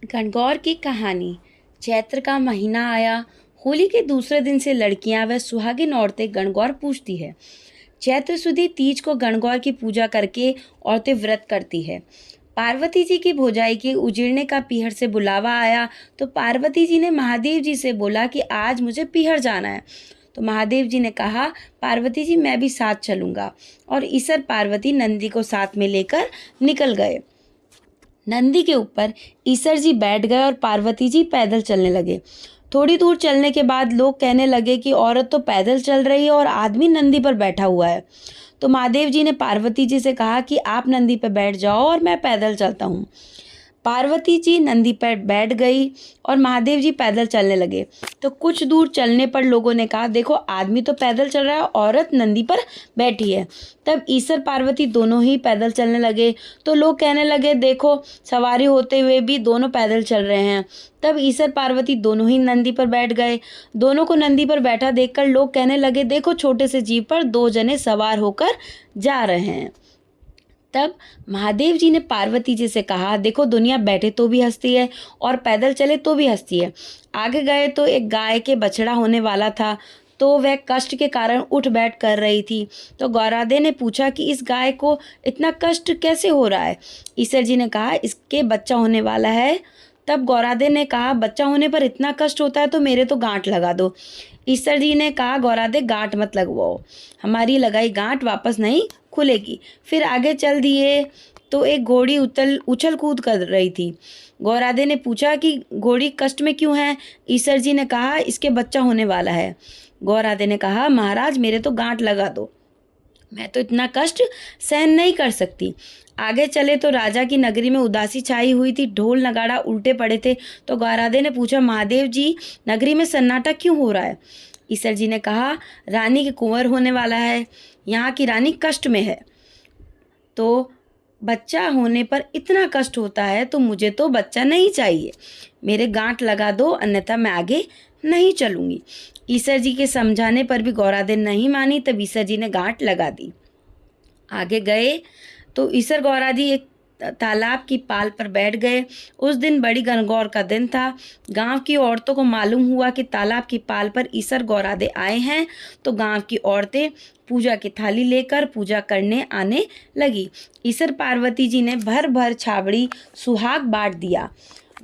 गणगौर की कहानी। चैत्र का महीना आया। होली के दूसरे दिन से लड़कियां व सुहागिन औरतें गणगौर पूजती है। चैत्र सुदी तीज को गणगौर की पूजा करके औरतें व्रत करती है। पार्वती जी की भौजाई के उजीड़ने का पीहर से बुलावा आया तो पार्वती जी ने महादेव जी से बोला कि आज मुझे पीहर जाना है। तो महादेव जी ने कहा, पार्वती जी मैं भी साथ चलूंगा। और ईसर पार्वती नंदी को साथ में लेकर निकल गए। नंदी के ऊपर ईसर जी बैठ गए और पार्वती जी पैदल चलने लगे। थोड़ी दूर चलने के बाद लोग कहने लगे कि औरत तो पैदल चल रही है और आदमी नंदी पर बैठा हुआ है। तो महादेव जी ने पार्वती जी से कहा कि आप नंदी पर बैठ जाओ और मैं पैदल चलता हूँ। पार्वती जी नंदी पर बैठ गई और महादेव जी पैदल चलने लगे। तो कुछ दूर चलने पर लोगों ने कहा, देखो आदमी तो पैदल चल रहा है, औरत नंदी पर बैठी है। तब ईसर पार्वती दोनों ही पैदल चलने लगे। तो लोग कहने लगे, देखो सवारी होते हुए भी दोनों पैदल चल रहे हैं। तब ईसर पार्वती दोनों ही नंदी पर बैठ गए। दोनों को नंदी पर बैठा देखकर लोग कहने लगे, देखो छोटे से जीव पर दो जने सवार होकर जा रहे हैं। तब महादेव जी ने पार्वती जी से कहा, देखो दुनिया बैठे तो भी हंसती है और पैदल चले तो भी हंसती है। आगे गए तो एक गाय के बछड़ा होने वाला था, तो वह कष्ट के कारण उठ बैठ कर रही थी। तो गौरादे ने पूछा कि इस गाय को इतना कष्ट कैसे हो रहा है। ईसर जी ने कहा, इसके बच्चा होने वाला है। तब गौरादे ने कहा, बच्चा होने पर इतना कष्ट होता है तो मेरे तो गांठ लगा दो। ईसर जी ने कहा, गौरादे गांठ मत लगवाओ, हमारी लगाई गांठ वापस नहीं खुलेगी। फिर आगे चल दिए तो एक घोड़ी उछल कूद कर रही थी। गौरादे ने पूछा कि घोड़ी कष्ट में क्यों है। ईसर जी ने कहा, इसके बच्चा होने वाला है। गौरादे ने कहा, महाराज मेरे तो गांठ लगा दो, मैं तो इतना कष्ट सहन नहीं कर सकती। आगे चले तो राजा की नगरी में उदासी छाई हुई थी, ढोल नगाड़ा उल्टे पड़े थे। तो गौरादे ने पूछा, महादेव जी नगरी में सन्नाटा क्यों हो रहा है। ईसर जी ने कहा, रानी के कुंवर होने वाला है, यहाँ की रानी कष्ट में है, तो बच्चा होने पर इतना कष्ट होता है, तो मुझे तो बच्चा नहीं चाहिए, मेरे गांठ लगा दो, अन्यथा मैं आगे नहीं चलूंगी। ईसर जी के समझाने पर भी गौरादे नहीं मानी। तब ईसर जी ने गांठ लगा दी। आगे गए तो ईसर गौरादी एक तालाब की पाल पर बैठ गए। उस दिन बड़ी गणगौर का दिन था। गांव की औरतों को मालूम हुआ कि तालाब की पाल पर ईसर गौरादे आए हैं, तो गांव की औरतें पूजा की थाली लेकर पूजा करने आने लगी। ईसर पार्वती जी ने भर भर छाबड़ी सुहाग बांट दिया।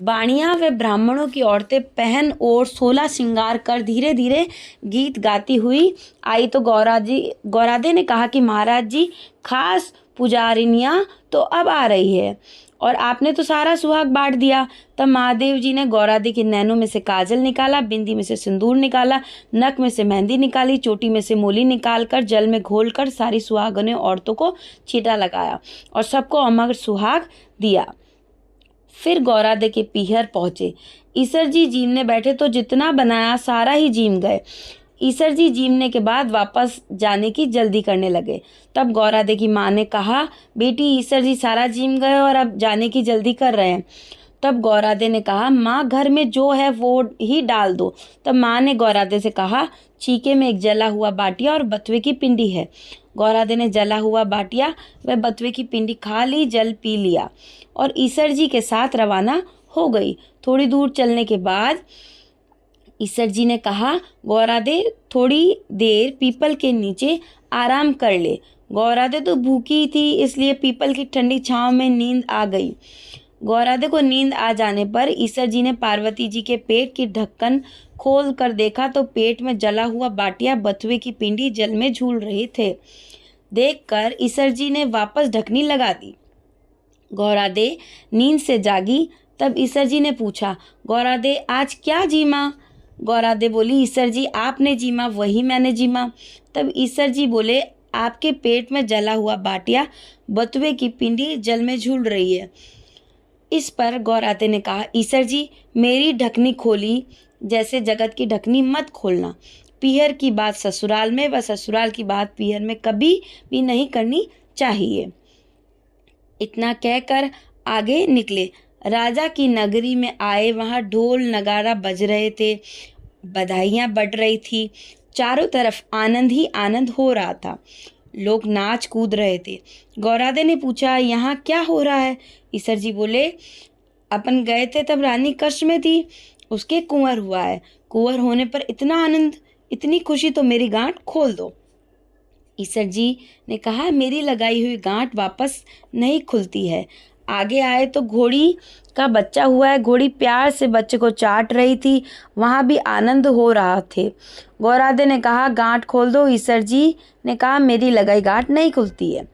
बाणियां व ब्राह्मणों की औरतें पहन और 16 श्रृंगार कर धीरे धीरे गीत गाती हुई आई। तो गौरादे ने कहा कि महाराज जी, खास पुजारिनियां तो अब आ रही है और आपने तो सारा सुहाग बांट दिया। तब महादेव जी ने गौरादे के नैनों में से काजल निकाला, बिंदी में से सिंदूर निकाला, नक में से मेहंदी निकाली, चोटी में से मोली निकालकर जल में घोलकर सारी सुहागने औरतों को छींटा लगाया और सबको अमर सुहाग दिया। फिर गौरादे के पीहर पहुंचे। ईसर जी जीमने बैठे तो जितना बनाया सारा ही जीम गए। ईसर जी जीमने के बाद वापस जाने की जल्दी करने लगे। तब गौरादे की माँ ने कहा, बेटी ईसर जी सारा जीम गए और अब जाने की जल्दी कर रहे हैं। तब गौरादे ने कहा, माँ घर में जो है वो ही डाल दो। तब माँ ने गौरादे से कहा, चीके में एक जला हुआ बाटिया और बथुए की पिंडी है। गौरादे ने जला हुआ बाटिया व बथुए की पिंडी खा ली, जल पी लिया और ईसर जी के साथ रवाना हो गई। थोड़ी दूर चलने के बाद ईसर जी ने कहा, गौरादे थोड़ी देर पीपल के नीचे आराम कर ले। गौरादे तो भूखी थी, इसलिए पीपल की ठंडी छांव में नींद आ गई। गौरादे को नींद आ जाने पर ईसर जी ने पार्वती जी के पेट की ढक्कन खोल कर देखा तो पेट में जला हुआ बाटिया बथुए की पिंडी जल में झूल रहे थे। देखकर ईसर जी ने वापस ढकनी लगा दी। गौरादे नींद से जागी। तब ईसर जी ने पूछा, गौरादे आज क्या जीमा। गौरादे बोली, ईसर जी आपने जीमा वही मैंने जीमा। तब ईसर जी बोले, आपके पेट में जला हुआ बाटिया बथुए की पिंडी जल में झूल रही है। इस पर गौरादे ने कहा, ईसर जी मेरी ढकनी खोली जैसे जगत की ढकनी मत खोलना। पीहर की बात ससुराल में व ससुराल की बात पीहर में कभी भी नहीं करनी चाहिए। इतना कहकर आगे निकले। राजा की नगरी में आए, वहाँ ढोल नगाड़ा बज रहे थे, बधाइयाँ बढ़ रही थी, चारों तरफ आनंद ही आनंद हो रहा था, लोग नाच कूद रहे थे। गौरादे ने पूछा, यहाँ क्या हो रहा है। ईसर जी बोले, अपन गए थे तब रानी कष्ट में थी, उसके कुंवर हुआ है। कुंवर होने पर इतना आनंद, इतनी खुशी, तो मेरी गांठ खोल दो। ईसर जी ने कहा, मेरी लगाई हुई गांठ वापस नहीं खुलती है। आगे आए तो घोड़ी का बच्चा हुआ है। घोड़ी प्यार से बच्चे को चाट रही थी, वहाँ भी आनंद हो रहा थे। गौरादे ने कहा, गांठ खोल दो। ईसर जी ने कहा, मेरी लगाई गांठ नहीं खुलती है।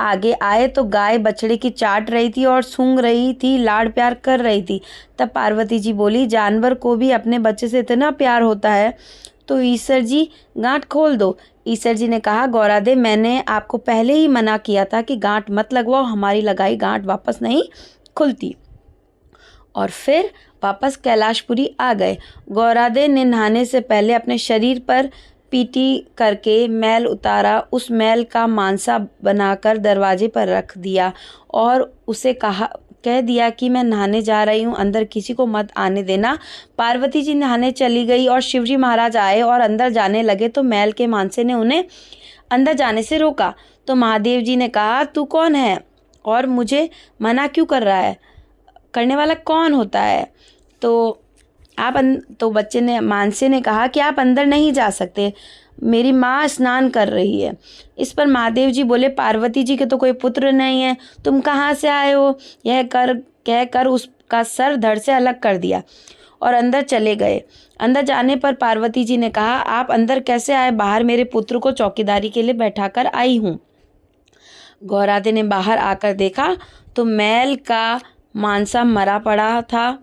आगे आए तो गाय बछड़े की चाट रही थी और सूंघ रही थी, लाड़ प्यार कर रही थी। तब पार्वती जी बोली, जानवर को भी अपने बच्चे से इतना प्यार होता है, तो ईसर जी गांठ खोल दो। ईसर जी ने कहा, गौरादे, मैंने आपको पहले ही मना किया था कि गांठ मत लगवाओ, हमारी लगाई गांठ वापस नहीं खुलती। और फिर वापस कैलाशपुरी आ गए। गौरादे ने नहाने से पहले अपने शरीर पर पीटी करके मैल उतारा, उस मैल का मांसा बनाकर दरवाजे पर रख दिया और उसे कह दिया कि मैं नहाने जा रही हूँ, अंदर किसी को मत आने देना। पार्वती जी नहाने चली गई और शिवजी महाराज आए और अंदर जाने लगे तो मैल के मांसे ने उन्हें अंदर जाने से रोका। तो महादेव जी ने कहा, तू कौन है और मुझे मना क्यों कर रहा है? करने वाला कौन होता है? तो बच्चे ने, मानसे ने कहा कि आप अंदर नहीं जा सकते, मेरी माँ स्नान कर रही है। इस पर महादेव जी बोले, पार्वती जी के तो कोई पुत्र नहीं है, तुम कहाँ से आए हो? यह कहकर उसका सर धड़ से अलग कर दिया और अंदर चले गए। अंदर जाने पर पार्वती जी ने कहा, आप अंदर कैसे आए? बाहर मेरे पुत्र को चौकीदारी के लिए बैठाकर आई हूँ। गौरादे ने बाहर आकर देखा तो मैल का मांसा मरा पड़ा था।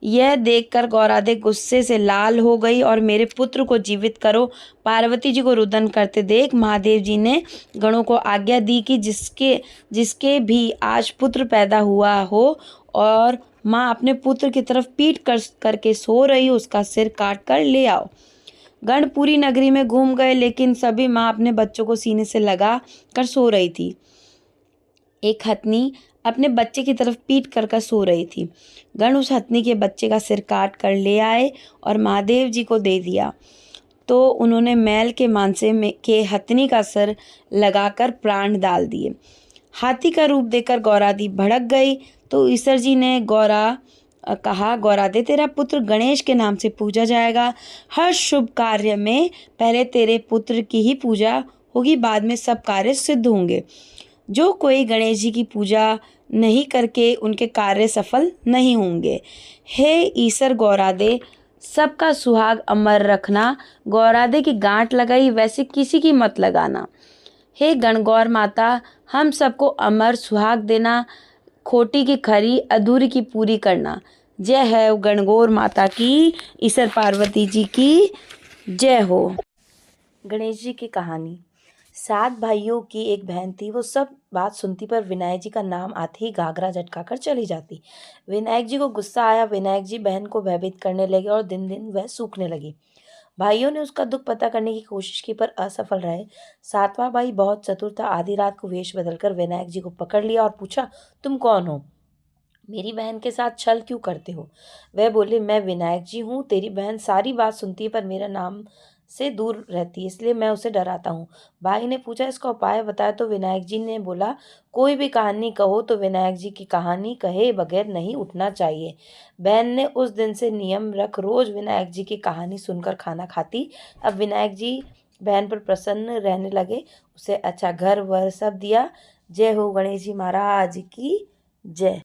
यह देखकर गौरादे गुस्से से लाल हो गई और मेरे पुत्र को जीवित करो। पार्वती जी को रुदन करते देख महादेव जी ने गणों को आज्ञा दी कि जिसके भी आज पुत्र पैदा हुआ हो और माँ अपने पुत्र की तरफ पीठ करके सो रही हो, उसका सिर काट कर ले आओ। गण पूरी नगरी में घूम गए, लेकिन सभी माँ अपने बच्चों को सीने से लगा कर सो रही थी। एक हथनी अपने बच्चे की तरफ पीट कर सो रही थी। गण उस हथनी के बच्चे का सिर काट कर ले आए और महादेव जी को दे दिया। तो उन्होंने मैल के मांसे में के हथनी का सिर लगाकर प्राण डाल दिए। हाथी का रूप देखकर गौरादी भड़क गई। तो ईसर जी ने कहा, गौरादे, तेरा पुत्र गणेश के नाम से पूजा जाएगा। हर शुभ कार्य में पहले तेरे पुत्र की ही पूजा होगी, बाद में सब कार्य सिद्ध होंगे। जो कोई गणेश जी की पूजा नहीं करके उनके कार्य सफल नहीं होंगे। हे ईसर गौरादे, सबका सुहाग अमर रखना। गौरादे की गांठ लगाई वैसे किसी की मत लगाना। हे गणगौर माता, हम सबको अमर सुहाग देना, खोटी की खरी, अधूरी की पूरी करना। जय है गणगौर माता की, ईसर पार्वती जी की जय हो। गणेश जी की कहानी। 7 भाइयों की एक बहन थी। वो सब बात सुनती पर विनायक जी का नाम आते ही घाघरा झटका कर चली जाती। विनायक जी को गुस्सा आया। विनायक जी बहन को भयभीत करने लगे और दिन दिन वह सूखने लगी। भाइयों ने उसका दुख पता करने की कोशिश की पर असफल रहे। 7वां भाई बहुत चतुर था। आधी रात को वेश बदलकर विनायक जी को पकड़ लिया और पूछा, तुम कौन हो? मेरी बहन के साथ छल क्यों करते हो? वह बोले, मैं विनायक जी हूँ। तेरी बहन सारी बात सुनती है पर मेरा नाम से दूर रहती है, इसलिए मैं उसे डराता हूँ। भाई ने पूछा, इसका उपाय बताया। तो विनायक जी ने बोला, कोई भी कहानी कहो तो विनायक जी की कहानी कहे बगैर नहीं उठना चाहिए। बहन ने उस दिन से नियम रख रोज विनायक जी की कहानी सुनकर खाना खाती। अब विनायक जी बहन पर प्रसन्न रहने लगे, उसे अच्छा घर वर सब दिया। जय हो गणेश जी महाराज की जय।